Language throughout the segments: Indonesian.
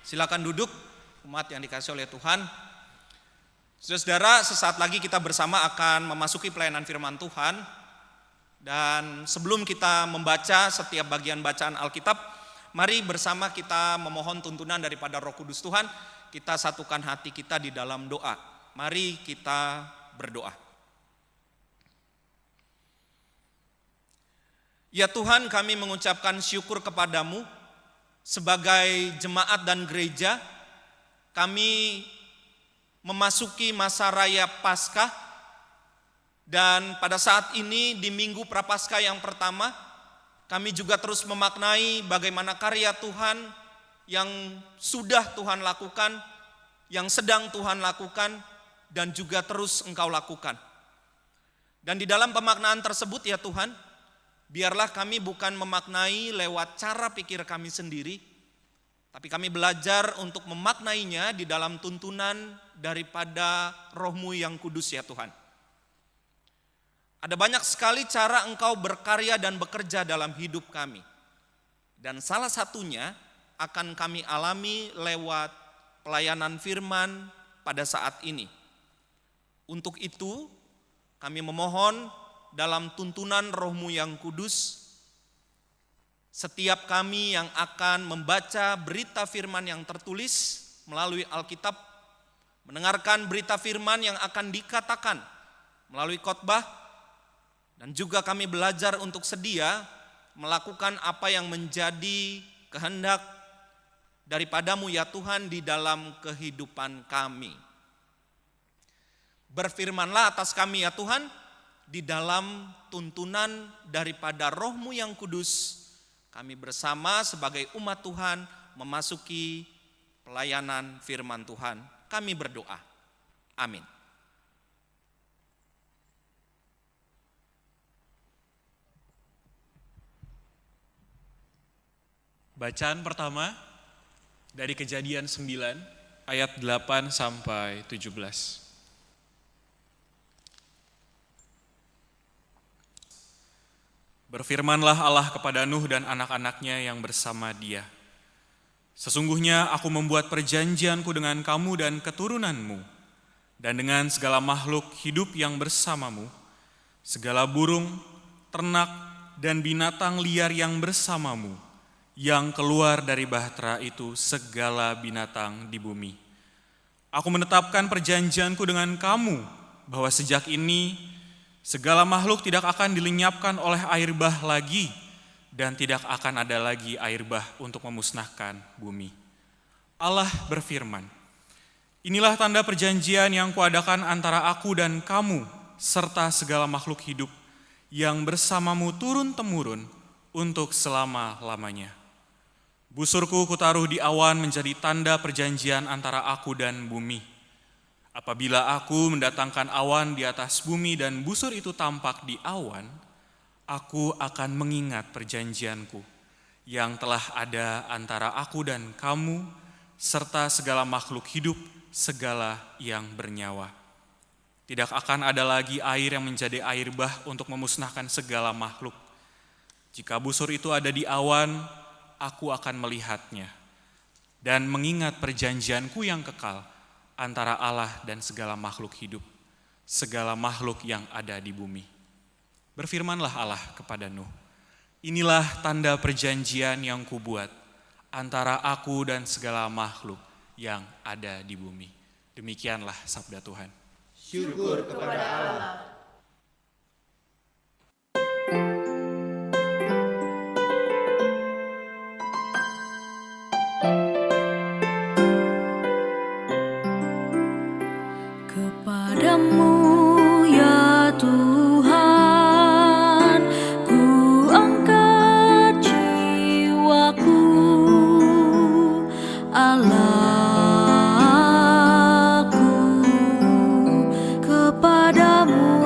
Silakan duduk, umat yang dikasihi oleh Tuhan. Saudara-saudara, sesaat lagi kita bersama akan memasuki pelayanan firman Tuhan. Dan sebelum kita membaca setiap bagian bacaan Alkitab, mari bersama kita memohon tuntunan daripada Roh Kudus Tuhan. Kita satukan hati kita di dalam doa. Mari kita berdoa. Ya Tuhan, kami mengucapkan syukur kepadamu. Sebagai jemaat dan gereja, kami memasuki masa raya Paskah, dan pada saat ini di Minggu Prapaskah yang pertama, kami juga terus memaknai bagaimana karya Tuhan yang sudah Tuhan lakukan, yang sedang Tuhan lakukan, dan juga terus Engkau lakukan. Dan di dalam pemaknaan tersebut ya Tuhan, biarlah kami bukan memaknai lewat cara pikir kami sendiri, tapi kami belajar untuk memaknainya di dalam tuntunan daripada Roh-Mu yang kudus ya Tuhan. Ada banyak sekali cara Engkau berkarya dan bekerja dalam hidup kami. Dan salah satunya akan kami alami lewat pelayanan firman pada saat ini. Untuk itu kami memohon dalam tuntunan Roh-Mu yang kudus, setiap kami yang akan membaca berita firman yang tertulis melalui Alkitab, mendengarkan berita firman yang akan dikatakan melalui khotbah, dan juga kami belajar untuk sedia melakukan apa yang menjadi kehendak daripada-Mu ya Tuhan di dalam kehidupan kami. Berfirmanlah atas kami ya Tuhan, di dalam tuntunan daripada Roh-Mu yang kudus, kami bersama sebagai umat Tuhan memasuki pelayanan firman Tuhan. Kami berdoa. Amin. Bacaan pertama dari Kejadian 9 ayat 8 sampai 17. Berfirmanlah Allah kepada Nuh dan anak-anaknya yang bersama dia. Sesungguhnya aku membuat perjanjianku dengan kamu dan keturunanmu, dan dengan segala makhluk hidup yang bersamamu, segala burung, ternak, dan binatang liar yang bersamamu, yang keluar dari bahtera itu segala binatang di bumi. Aku menetapkan perjanjianku dengan kamu, bahwa sejak ini segala makhluk tidak akan dilenyapkan oleh air bah lagi, dan tidak akan ada lagi air bah untuk memusnahkan bumi. Allah berfirman, inilah tanda perjanjian yang kuadakan antara aku dan kamu, serta segala makhluk hidup yang bersamamu turun-temurun untuk selama-lamanya. Busurku kutaruh di awan menjadi tanda perjanjian antara aku dan bumi. Apabila aku mendatangkan awan di atas bumi dan busur itu tampak di awan, aku akan mengingat perjanjianku yang telah ada antara aku dan kamu, serta segala makhluk hidup, segala yang bernyawa. Tidak akan ada lagi air yang menjadi air bah untuk memusnahkan segala makhluk. Jika busur itu ada di awan, aku akan melihatnya dan mengingat perjanjianku yang kekal antara Allah dan segala makhluk hidup, segala makhluk yang ada di bumi. Berfirmanlah Allah kepada Nuh, inilah tanda perjanjian yang kubuat antara aku dan segala makhluk yang ada di bumi. Demikianlah sabda Tuhan. Syukur kepada Allah. Kepadamu ya Tuhan, ku angkat jiwaku, Allahku. Kepadamu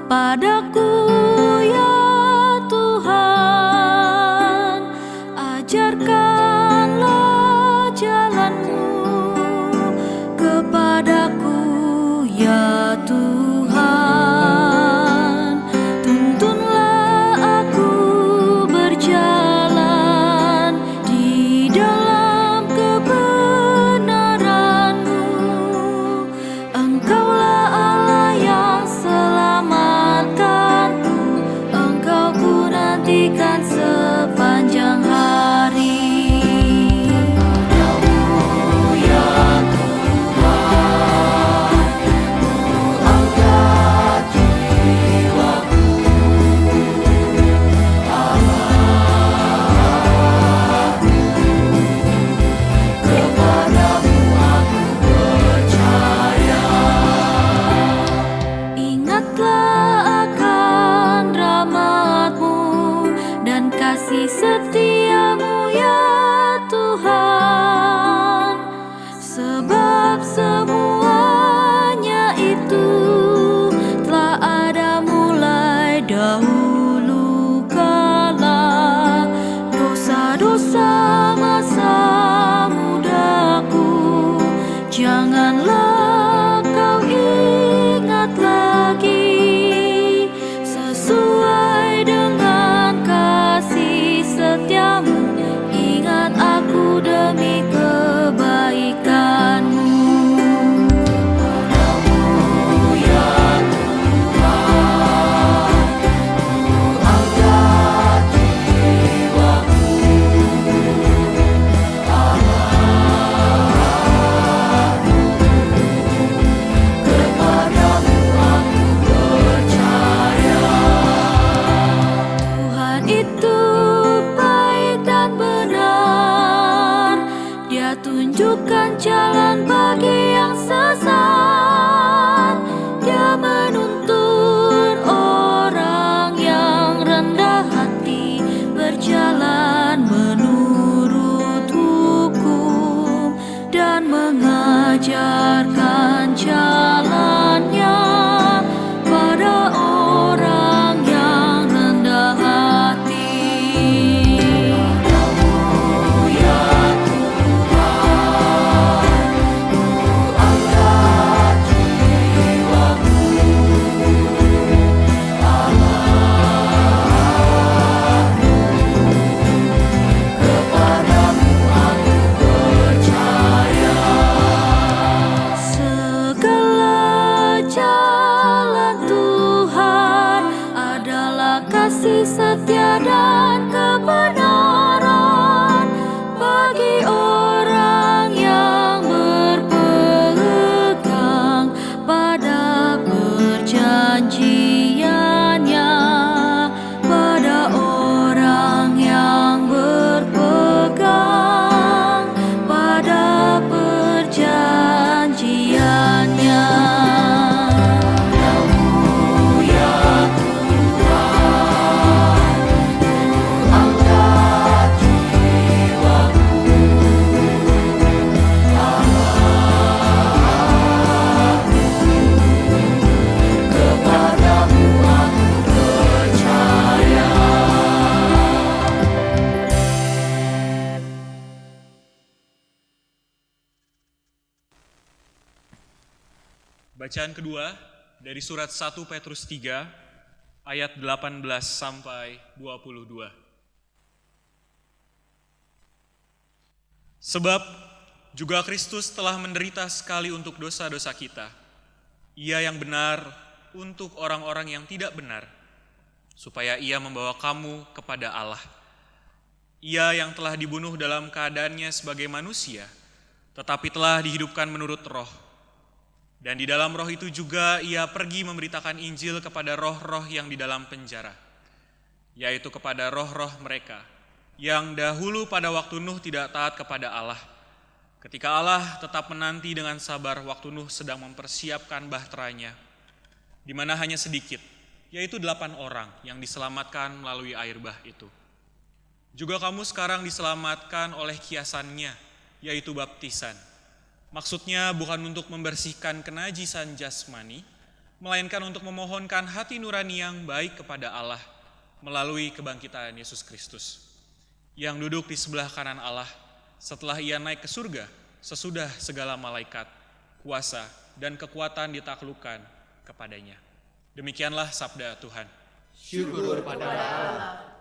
kepadaku ya Tuhan, ajarkanlah jalan-Mu kepadaku ya Tuhan, tuntunlah aku berjalan di dalam kebenaran-Mu. Engkaulah Allah yang selamatkanku, Engkau ku nantikan sepanjang hari. Ingatlah akan rahmat-Mu dan kasih setia-Mu ya Tuhan, sebab semuanya itu telah ada mulai dahulu kala. Dosa-dosa masa mudaku janganlah kau ingat lagi, sesuai dengan kasih setia-Mu, ingat aku demi kebaikan-Mu. Kepadamu ya Tuhan, ku angkat jiwaku. Kepadamu aku percaya. Tuhan itu baik dan benar, Dia tunjukkan jalan bagi yang sesat. Dia menuntun orang yang rendah hati berjalan menurut hukum dan mengajarkan jalannya pada orang yang rendah hati. Kepadamu ya Tuhan, ku angkat jiwaku. Kepadamu aku percaya. Segala jalan Tuhan adalah kasih setia dan kebenaran bagi orang yang berpegang pada perjanjiannya, pada orang yang berpegang pada perjanjiannya. Kepadamu ya Tuhan, ku angkat jiwaku. Kepadamu aku percaya. Bacaan kedua dari surat 1 Petrus 3 ayat 18 sampai 22. Sebab juga Kristus telah menderita sekali untuk dosa-dosa kita, Ia yang benar untuk orang-orang yang tidak benar, supaya Ia membawa kamu kepada Allah. Ia yang telah dibunuh dalam keadaannya sebagai manusia, tetapi telah dihidupkan menurut roh. Dan di dalam roh itu juga Ia pergi memberitakan Injil kepada roh-roh yang di dalam penjara, yaitu kepada roh-roh mereka yang dahulu pada waktu Nuh tidak taat kepada Allah, ketika Allah tetap menanti dengan sabar waktu Nuh sedang mempersiapkan bahteranya, di mana hanya sedikit, yaitu 8 orang yang diselamatkan melalui air bah itu. Juga kamu sekarang diselamatkan oleh kiasannya, yaitu baptisan. Maksudnya bukan untuk membersihkan kenajisan jasmani, melainkan untuk memohonkan hati nurani yang baik kepada Allah melalui kebangkitan Yesus Kristus, yang duduk di sebelah kanan Allah setelah ia naik ke surga sesudah segala malaikat, kuasa, dan kekuatan ditaklukkan kepadanya. Demikianlah sabda Tuhan. Syukur pada Allah.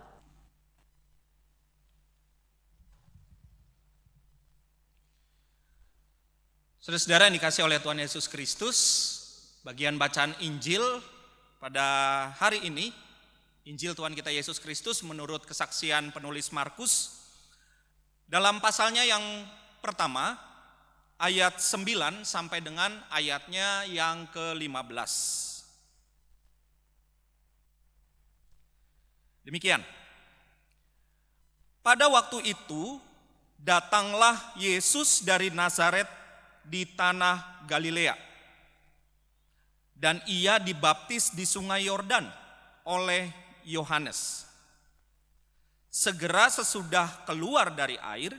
Saudara-saudara yang dikasih oleh Tuhan Yesus Kristus, bagian bacaan Injil pada hari ini, Injil Tuhan kita Yesus Kristus menurut kesaksian penulis Markus, dalam pasalnya yang pertama, ayat 9 sampai dengan ayatnya yang ke-15. Demikian. Pada waktu itu, datanglah Yesus dari Nazaret di tanah Galilea, dan ia dibaptis di sungai Yordan oleh Yohanes. Segera sesudah keluar dari air,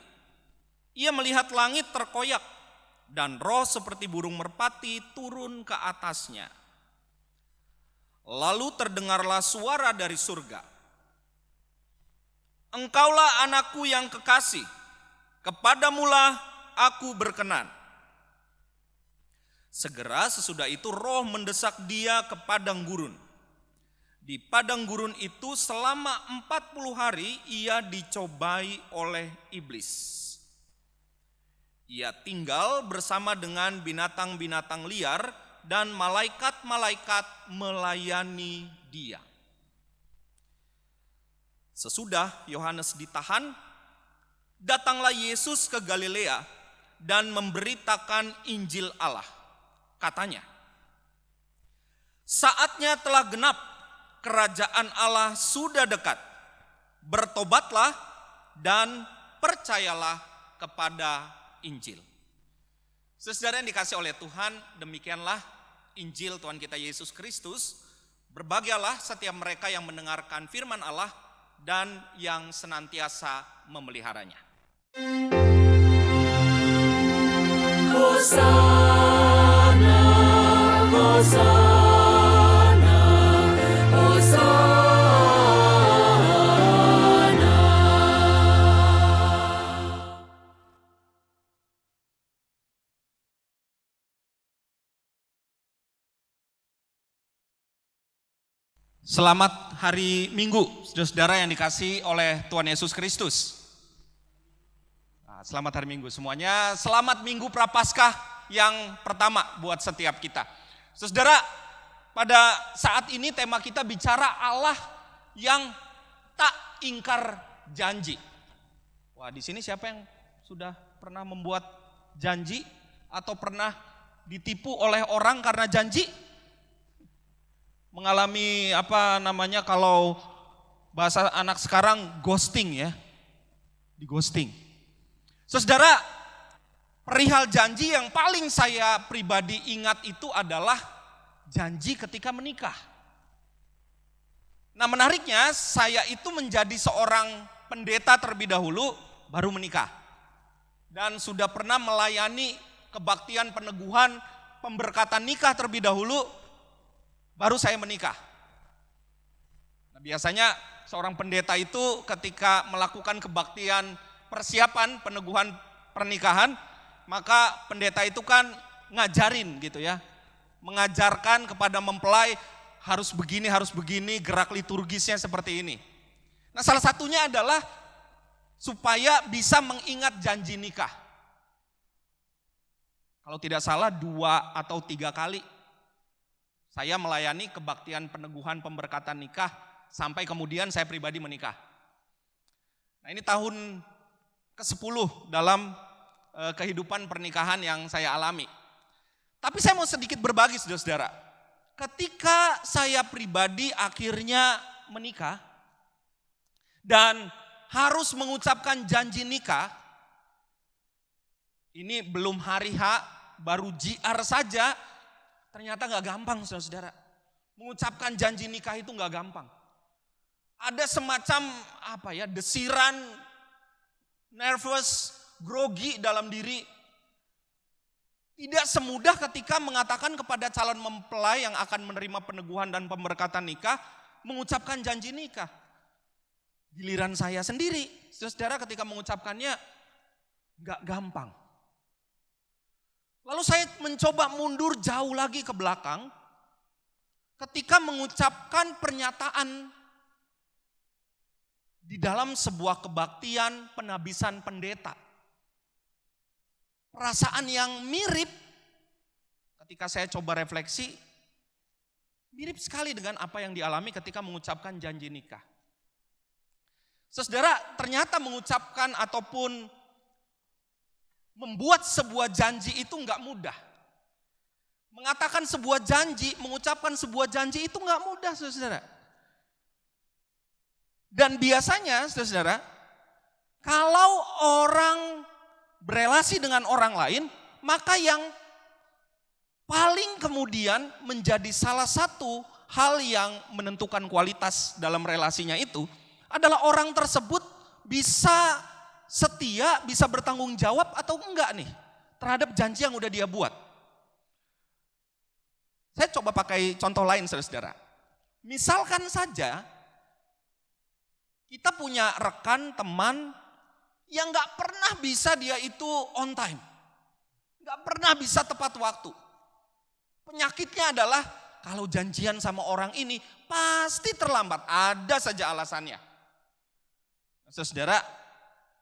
ia melihat langit terkoyak dan roh seperti burung merpati turun ke atasnya. Lalu terdengarlah suara dari surga, "Engkaulah anakku yang kekasih, kepadamulah aku berkenan." Segera sesudah itu roh mendesak dia ke padang gurun. Di padang gurun itu selama 40 hari ia dicobai oleh iblis. Ia tinggal bersama dengan binatang-binatang liar dan malaikat-malaikat melayani dia. Sesudah Yohanes ditahan, datanglah Yesus ke Galilea dan memberitakan Injil Allah. Katanya, "Saatnya telah genap, kerajaan Allah sudah dekat. Bertobatlah dan percayalah kepada Injil." Saudara yang dikasih oleh Tuhan, demikianlah Injil Tuhan kita Yesus Kristus. Berbahagialah setiap mereka yang mendengarkan firman Allah dan yang senantiasa memeliharanya. Hosana, Hosana, Hosana. Selamat hari Minggu, saudara-saudara yang dikasihi oleh Tuhan Yesus Kristus. Selamat hari Minggu semuanya. Selamat Minggu Prapaskah yang pertama buat setiap kita. Saudara, pada saat ini tema kita bicara Allah yang tak ingkar janji. Wah, di sini siapa yang sudah pernah membuat janji atau pernah ditipu oleh orang karena janji? Mengalami kalau bahasa anak sekarang ghosting ya. Di ghosting. Saudara, perihal janji yang paling saya pribadi ingat itu adalah janji ketika menikah. Nah, menariknya saya itu menjadi seorang pendeta terlebih dahulu baru menikah. Dan sudah pernah melayani kebaktian peneguhan pemberkatan nikah terlebih dahulu baru saya menikah. Nah, biasanya seorang pendeta itu ketika melakukan kebaktian persiapan peneguhan pernikahan, maka pendeta itu kan ngajarin gitu ya. Mengajarkan kepada mempelai harus begini, gerak liturgisnya seperti ini. Nah, salah satunya adalah supaya bisa mengingat janji nikah. Kalau tidak salah 2 atau 3 kali saya melayani kebaktian peneguhan pemberkatan nikah sampai kemudian saya pribadi menikah. Nah, ini tahun ke-10 dalam kehidupan pernikahan yang saya alami. Tapi saya mau sedikit berbagi saudara-saudara. Ketika saya pribadi akhirnya menikah dan harus mengucapkan janji nikah, ini belum hari H, baru JR saja, ternyata gak gampang saudara-saudara. Mengucapkan janji nikah itu gak gampang. Ada semacam desiran, nervous, grogi dalam diri. Tidak semudah ketika mengatakan kepada calon mempelai yang akan menerima peneguhan dan pemberkatan nikah, mengucapkan janji nikah. Giliran saya sendiri, saudara ketika mengucapkannya gak gampang. Lalu saya mencoba mundur jauh lagi ke belakang, ketika mengucapkan pernyataan di dalam sebuah kebaktian penabisan pendeta. Perasaan yang mirip, ketika saya coba refleksi, mirip sekali dengan apa yang dialami ketika mengucapkan janji nikah. Saudara, ternyata mengucapkan ataupun membuat sebuah janji itu enggak mudah. Mengatakan sebuah janji, mengucapkan sebuah janji itu enggak mudah, saudara. Dan biasanya, saudara, kalau orang berelasi dengan orang lain, maka yang paling kemudian menjadi salah satu hal yang menentukan kualitas dalam relasinya itu adalah orang tersebut bisa setia, bisa bertanggung jawab atau enggak nih terhadap janji yang udah dia buat. Saya coba pakai contoh lain, saudara. Misalkan saja kita punya rekan, teman yang gak pernah bisa dia itu on time. Gak pernah bisa tepat waktu. Penyakitnya adalah kalau janjian sama orang ini pasti terlambat. Ada saja alasannya. Saudara,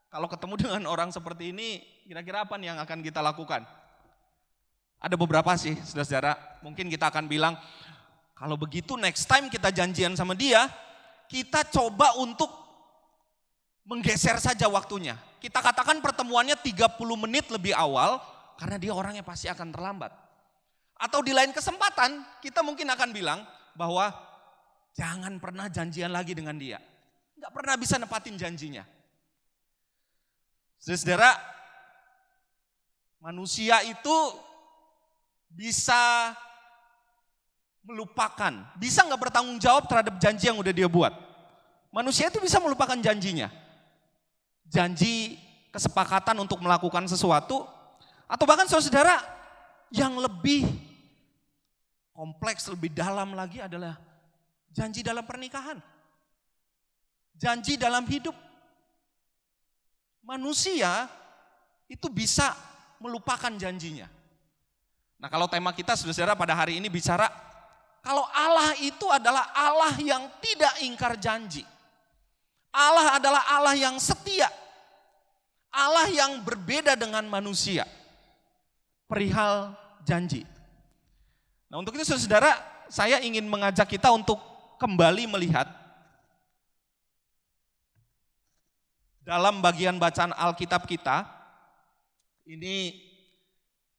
kalau ketemu dengan orang seperti ini, kira-kira apa nih yang akan kita lakukan? Ada beberapa sih, saudara. Mungkin kita akan bilang, kalau begitu next time kita janjian sama dia, kita coba untuk menggeser saja waktunya. Kita katakan pertemuannya 30 menit lebih awal, karena dia orangnya pasti akan terlambat. Atau di lain kesempatan, kita mungkin akan bilang bahwa jangan pernah janjian lagi dengan dia. Nggak pernah bisa nepatin janjinya. Saudara, manusia itu bisa melupakan, bisa nggak bertanggung jawab terhadap janji yang udah dia buat. Manusia itu bisa melupakan janjinya. Janji kesepakatan untuk melakukan sesuatu, atau bahkan saudara yang lebih kompleks, lebih dalam lagi adalah janji dalam pernikahan. Janji dalam hidup. Manusia itu bisa melupakan janjinya. Nah, kalau tema kita saudara pada hari ini bicara, kalau Allah itu adalah Allah yang tidak ingkar janji. Allah adalah Allah yang setia. Allah yang berbeda dengan manusia. Perihal janji. Nah, untuk itu saudara, saya ingin mengajak kita untuk kembali melihat dalam bagian bacaan Alkitab kita, ini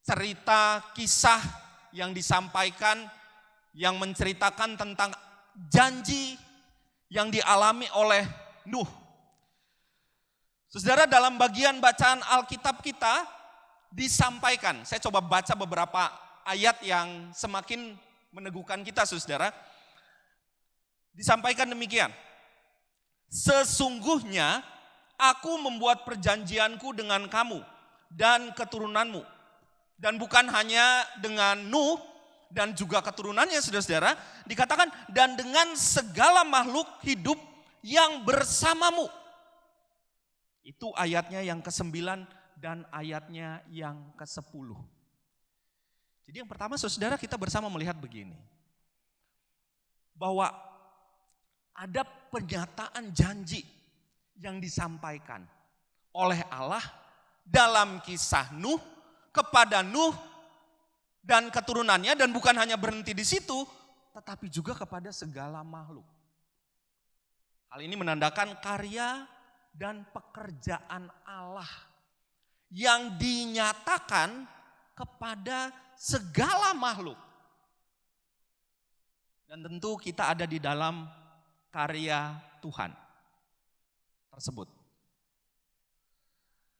cerita kisah yang disampaikan yang menceritakan tentang janji yang dialami oleh Nuh. Saudara, dalam bagian bacaan Alkitab kita disampaikan, saya coba baca beberapa ayat yang semakin meneguhkan kita, saudara. Disampaikan demikian. Sesungguhnya aku membuat perjanjianku dengan kamu dan keturunanmu. Dan bukan hanya dengan Nuh dan juga keturunannya, saudara-saudara. Dikatakan, dan dengan segala makhluk hidup yang bersamamu. Itu ayatnya yang ke-9 dan ayatnya yang ke-10. Jadi yang pertama, saudara, kita bersama melihat begini. Bahwa ada pernyataan janji yang disampaikan oleh Allah dalam kisah Nuh kepada Nuh dan keturunannya, dan bukan hanya berhenti di situ, tetapi juga kepada segala makhluk. Hal ini menandakan karya dan pekerjaan Allah yang dinyatakan kepada segala makhluk. Dan tentu kita ada di dalam karya Tuhan tersebut.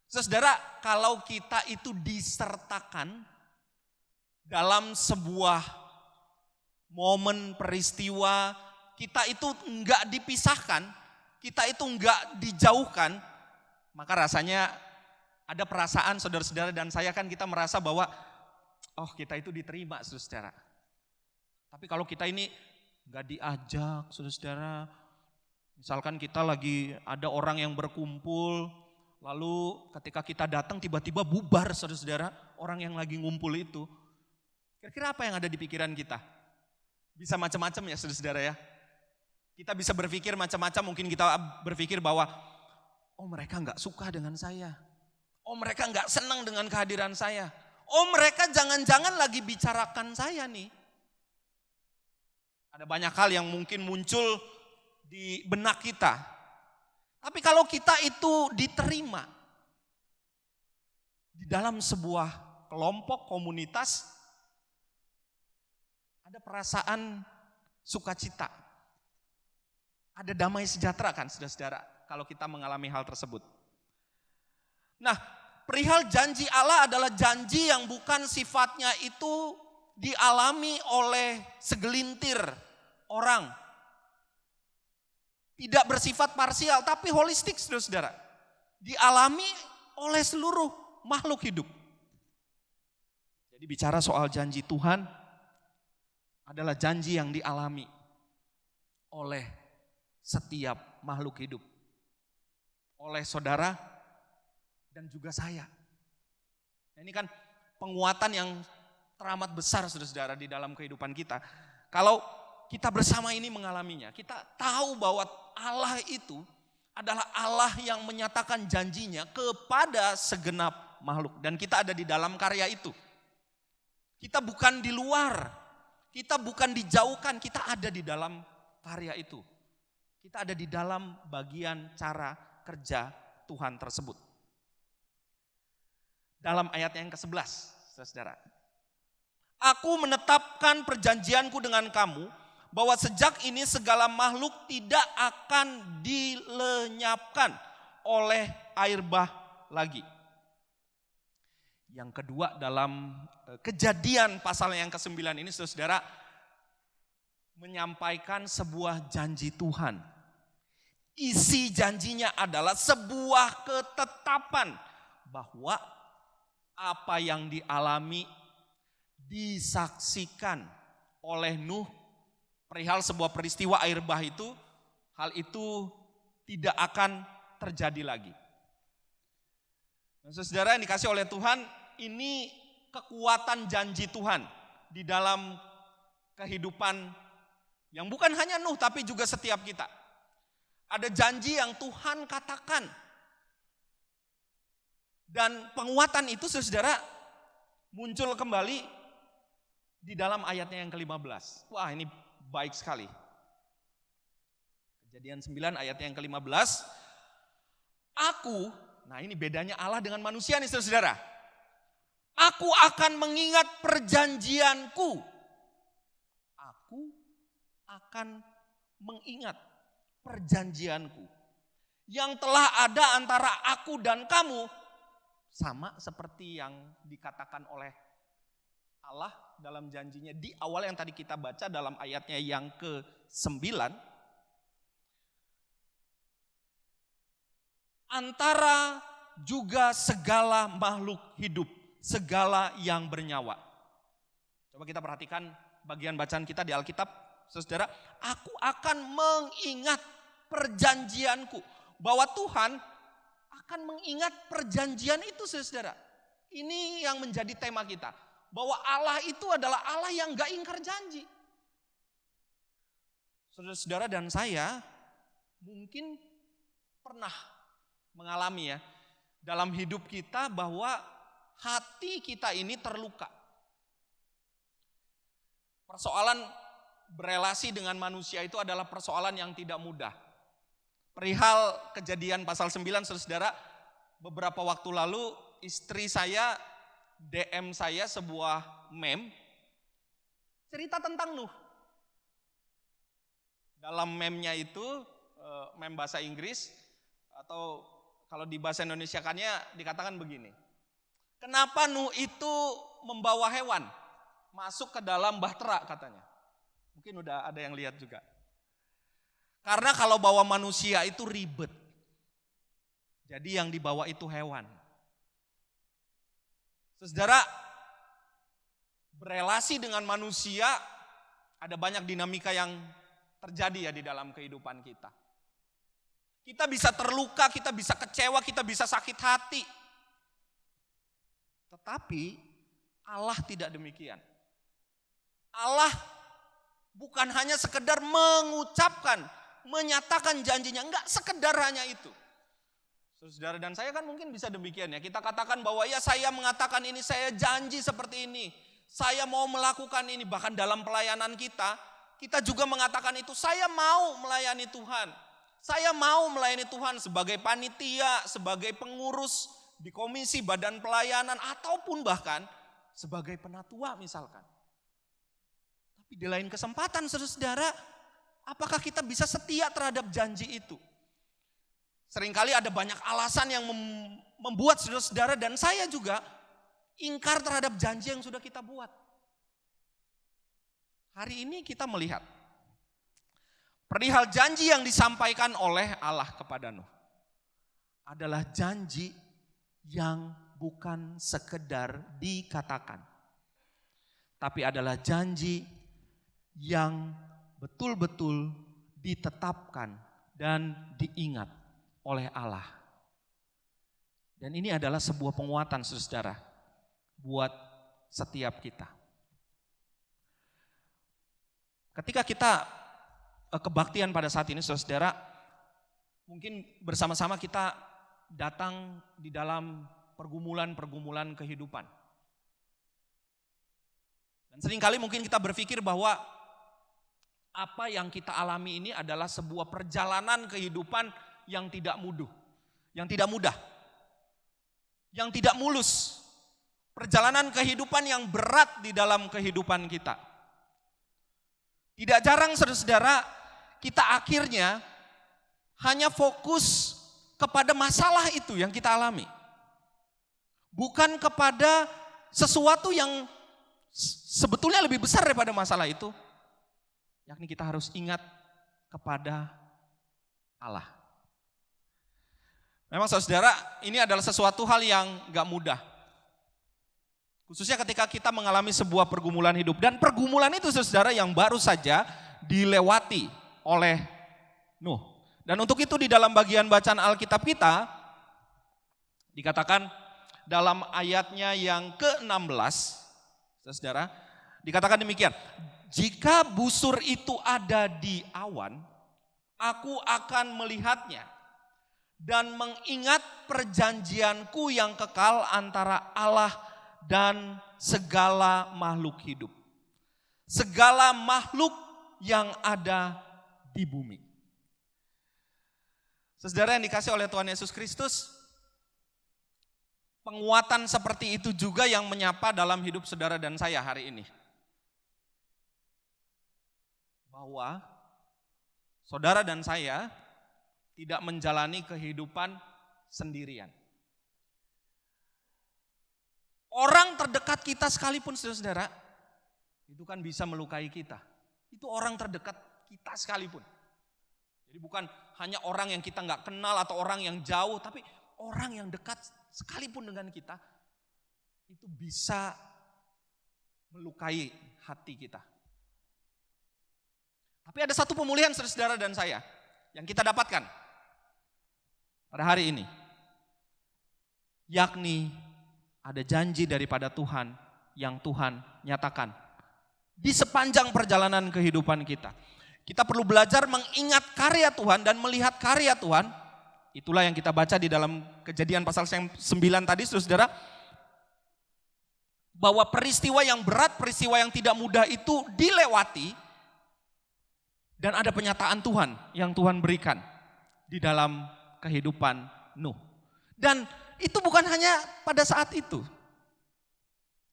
Saudara, kalau kita itu disertakan dalam sebuah momen peristiwa, kita itu enggak dipisahkan, kita itu enggak dijauhkan, maka rasanya ada perasaan saudara-saudara dan saya kan kita merasa bahwa oh kita itu diterima saudara. Tapi kalau kita ini gak diajak saudara, misalkan kita lagi ada orang yang berkumpul, lalu ketika kita datang tiba-tiba bubar saudara, orang yang lagi ngumpul itu. Kira-kira apa yang ada di pikiran kita? Bisa macam-macam ya saudara ya. Kita bisa berpikir macam-macam, mungkin kita berpikir bahwa oh mereka gak suka dengan saya. Oh mereka gak senang dengan kehadiran saya. Oh mereka jangan-jangan lagi bicarakan saya nih. Ada banyak hal yang mungkin muncul di benak kita. Tapi kalau kita itu diterima di dalam sebuah kelompok komunitas, ada perasaan sukacita. Ada damai sejahtera kan saudara-saudara kalau kita mengalami hal tersebut. Nah, perihal janji Allah adalah janji yang bukan sifatnya itu dialami oleh segelintir orang. Tidak bersifat parsial tapi holistik saudara-saudara. Dialami oleh seluruh makhluk hidup. Jadi bicara soal janji Tuhan adalah janji yang dialami oleh setiap makhluk hidup. Oleh saudara dan juga saya. Nah, ini kan penguatan yang teramat besar saudara-saudara di dalam kehidupan kita. Kalau kita bersama ini mengalaminya, kita tahu bahwa Allah itu adalah Allah yang menyatakan janjinya kepada segenap makhluk. Dan kita ada di dalam karya itu. Kita bukan di luar, kita bukan dijauhkan, kita ada di dalam karya itu. Kita ada di dalam bagian cara kerja Tuhan tersebut. Dalam ayat yang ke-11, saudara. Aku menetapkan perjanjianku dengan kamu, bahwa sejak ini segala makhluk tidak akan dilenyapkan oleh air bah lagi. Yang kedua dalam Kejadian pasal yang ke-9 ini saudara menyampaikan sebuah janji Tuhan. Isi janjinya adalah sebuah ketetapan bahwa apa yang dialami, disaksikan oleh Nuh perihal sebuah peristiwa air bah itu, hal itu tidak akan terjadi lagi. Nah, saudara yang dikasih oleh Tuhan, ini kekuatan janji Tuhan di dalam kehidupan yang bukan hanya Nuh tapi juga setiap kita. Ada janji yang Tuhan katakan. Dan penguatan itu saudara muncul kembali di dalam ayatnya yang ke-15. Wah ini baik sekali. Kejadian 9 ayatnya yang ke-15. Aku, nah ini bedanya Allah dengan manusia nih saudara. Aku akan mengingat perjanjianku. Aku akan mengingat perjanjianku yang telah ada antara aku dan kamu, sama seperti yang dikatakan oleh Allah dalam janjinya di awal yang tadi kita baca dalam ayatnya yang ke-9. Antara juga segala makhluk hidup, segala yang bernyawa. Coba kita perhatikan bagian bacaan kita di Alkitab, saudara. Aku akan mengingat perjanjianku. Bahwa Tuhan akan mengingat perjanjian itu saudara. Ini yang menjadi tema kita. Bahwa Allah itu adalah Allah yang gak ingkar janji. Saudara-saudara dan saya mungkin pernah mengalami ya dalam hidup kita bahwa hati kita ini terluka. Persoalan berelasi dengan manusia itu adalah persoalan yang tidak mudah. Perihal Kejadian pasal 9 saudara, beberapa waktu lalu istri saya DM saya sebuah meme cerita tentang Nuh. Dalam meme-nya itu meme bahasa Inggris atau kalau di bahasa Indonesiakannya dikatakan begini. Kenapa Nuh itu membawa hewan masuk ke dalam bahtera katanya. Mungkin udah ada yang lihat juga. Karena kalau bawa manusia itu ribet. Jadi yang dibawa itu hewan. Saudara, berelasi dengan manusia, ada banyak dinamika yang terjadi ya di dalam kehidupan kita. Kita bisa terluka, kita bisa kecewa, kita bisa sakit hati. Tetapi Allah tidak demikian. Allah bukan hanya sekedar mengucapkan, menyatakan janjinya, enggak sekedar hanya itu. Saudara dan saya kan mungkin bisa demikian ya. Kita katakan bahwa ya saya mengatakan ini, saya janji seperti ini. Saya mau melakukan ini, bahkan dalam pelayanan kita juga mengatakan itu, saya mau melayani Tuhan. Saya mau melayani Tuhan sebagai panitia, sebagai pengurus di komisi badan pelayanan, ataupun bahkan sebagai penatua misalkan. Tapi di lain kesempatan saudara, apakah kita bisa setia terhadap janji itu? Seringkali ada banyak alasan yang membuat saudara-saudara dan saya juga ingkar terhadap janji yang sudah kita buat. Hari ini kita melihat perihal janji yang disampaikan oleh Allah kepada Nuh adalah janji yang bukan sekedar dikatakan, tapi adalah janji yang betul-betul ditetapkan dan diingat oleh Allah. Dan ini adalah sebuah penguatan saudara buat setiap kita. Ketika kita kebaktian pada saat ini saudara, mungkin bersama-sama kita datang di dalam pergumulan-pergumulan kehidupan. Dan seringkali mungkin kita berpikir bahwa apa yang kita alami ini adalah sebuah perjalanan kehidupan yang tidak mudah, yang tidak mulus. Perjalanan kehidupan yang berat di dalam kehidupan kita. Tidak jarang saudara, kita akhirnya hanya fokus kepada masalah itu yang kita alami. Bukan kepada sesuatu yang sebetulnya lebih besar daripada masalah itu. Yakni kita harus ingat kepada Allah. Memang saudara, ini adalah sesuatu hal yang gak mudah. Khususnya ketika kita mengalami sebuah pergumulan hidup. Dan pergumulan itu saudara yang baru saja dilewati oleh Nuh. Dan untuk itu di dalam bagian bacaan Alkitab kita, dikatakan dalam ayatnya yang ke-16, saudara, dikatakan demikian. Jika busur itu ada di awan, aku akan melihatnya dan mengingat perjanjianku yang kekal antara Allah dan segala makhluk hidup. Segala makhluk yang ada di bumi. Saudara yang dikasih oleh Tuhan Yesus Kristus, penguatan seperti itu juga yang menyapa dalam hidup saudara dan saya hari ini. Bahwa saudara dan saya tidak menjalani kehidupan sendirian. Orang terdekat kita sekalipun saudara, itu kan bisa melukai kita. Itu orang terdekat kita sekalipun. Jadi bukan hanya orang yang kita nggak kenal atau orang yang jauh, tapi orang yang dekat sekalipun dengan kita, itu bisa melukai hati kita. Tapi ada satu pemulihan saudara dan saya yang kita dapatkan pada hari ini. Yakni ada janji daripada Tuhan yang Tuhan nyatakan di sepanjang perjalanan kehidupan kita. Kita perlu belajar mengingat karya Tuhan dan melihat karya Tuhan. Itulah yang kita baca di dalam Kejadian pasal 9 tadi saudara. Bahwa peristiwa yang berat, peristiwa yang tidak mudah itu dilewati. Dan ada penyataan Tuhan yang Tuhan berikan di dalam kehidupan Nuh. Dan itu bukan hanya pada saat itu.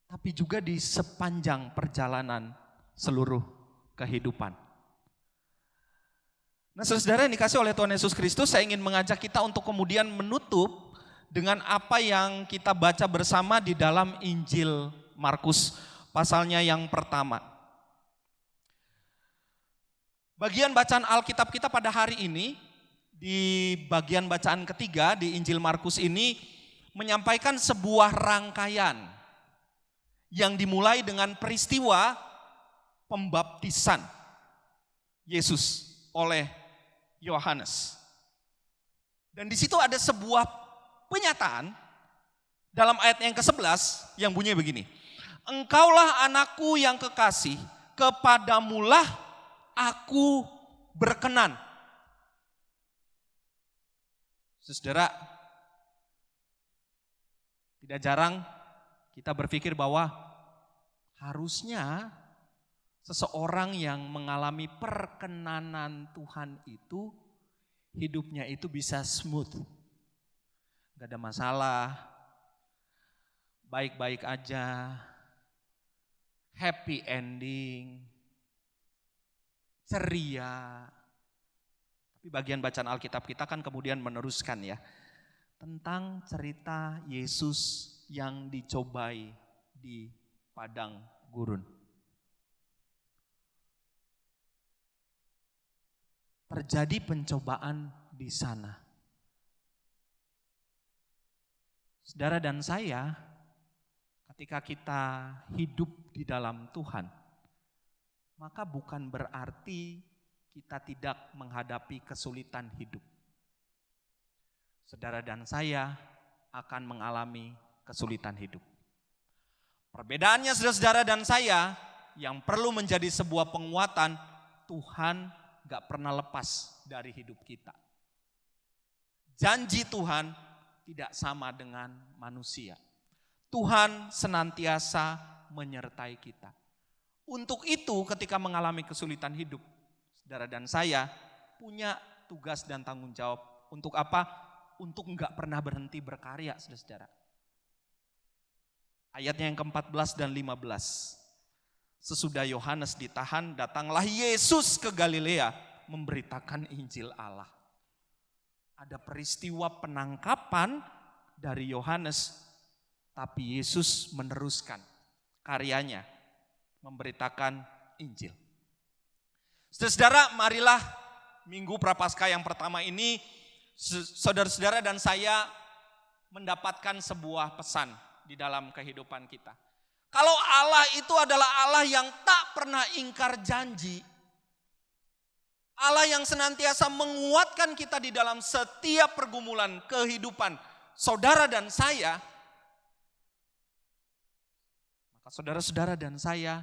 Tapi juga di sepanjang perjalanan seluruh kehidupan. Nah saudara yang dikasih oleh Tuhan Yesus Kristus, saya ingin mengajak kita untuk kemudian menutup dengan apa yang kita baca bersama di dalam Injil Markus pasalnya yang pertama. Bagian bacaan Alkitab kita pada hari ini, di bagian bacaan ketiga di Injil Markus ini menyampaikan sebuah rangkaian yang dimulai dengan peristiwa pembaptisan Yesus oleh Yohanes. Dan di situ ada sebuah penyataan dalam ayat yang ke-11 yang bunyinya begini. Engkaulah anakku yang kekasih, kepadamulah aku berkenan. Saudara, tidak jarang kita berpikir bahwa harusnya seseorang yang mengalami perkenanan Tuhan itu, hidupnya itu bisa smooth. Gak ada masalah, baik-baik aja, happy ending, ceria. Tapi bagian bacaan Alkitab kita kan kemudian meneruskan ya, tentang cerita Yesus yang dicobai di padang gurun. Terjadi pencobaan di sana. Saudara dan saya, ketika kita hidup di dalam Tuhan, maka bukan berarti kita tidak menghadapi kesulitan hidup. Saudara dan saya akan mengalami kesulitan hidup. Perbedaannya saudara-saudara dan saya yang perlu menjadi sebuah penguatan, Tuhan gak pernah lepas dari hidup kita. Janji Tuhan tidak sama dengan manusia. Tuhan senantiasa menyertai kita. Untuk itu ketika mengalami kesulitan hidup, saudara dan saya punya tugas dan tanggung jawab. Untuk apa? Untuk gak pernah berhenti berkarya, saudara-saudara. Ayatnya yang ke-14 dan 15. Sesudah Yohanes ditahan, datanglah Yesus ke Galilea memberitakan Injil Allah. Ada peristiwa penangkapan dari Yohanes, tapi Yesus meneruskan karyanya, memberitakan Injil. Saudara-saudara, marilah Minggu Prapaskah yang pertama ini, saudara-saudara dan saya mendapatkan sebuah pesan di dalam kehidupan kita. Kalau Allah itu adalah Allah yang tak pernah ingkar janji, Allah yang senantiasa menguatkan kita di dalam setiap pergumulan kehidupan saudara dan saya, maka saudara-saudara dan saya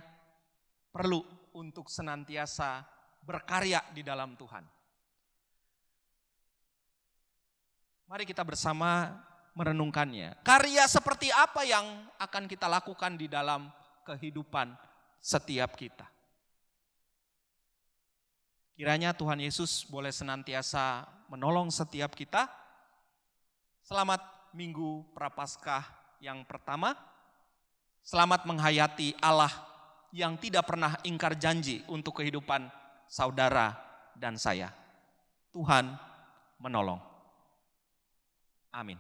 perlu untuk senantiasa berkarya di dalam Tuhan. Mari kita bersama merenungkannya. Karya seperti apa yang akan kita lakukan di dalam kehidupan setiap kita. Kiranya Tuhan Yesus boleh senantiasa menolong setiap kita. Selamat Minggu Prapaskah yang pertama. Selamat menghayati Allah yang tidak pernah ingkar janji untuk kehidupan saudara dan saya. Tuhan menolong. Amin.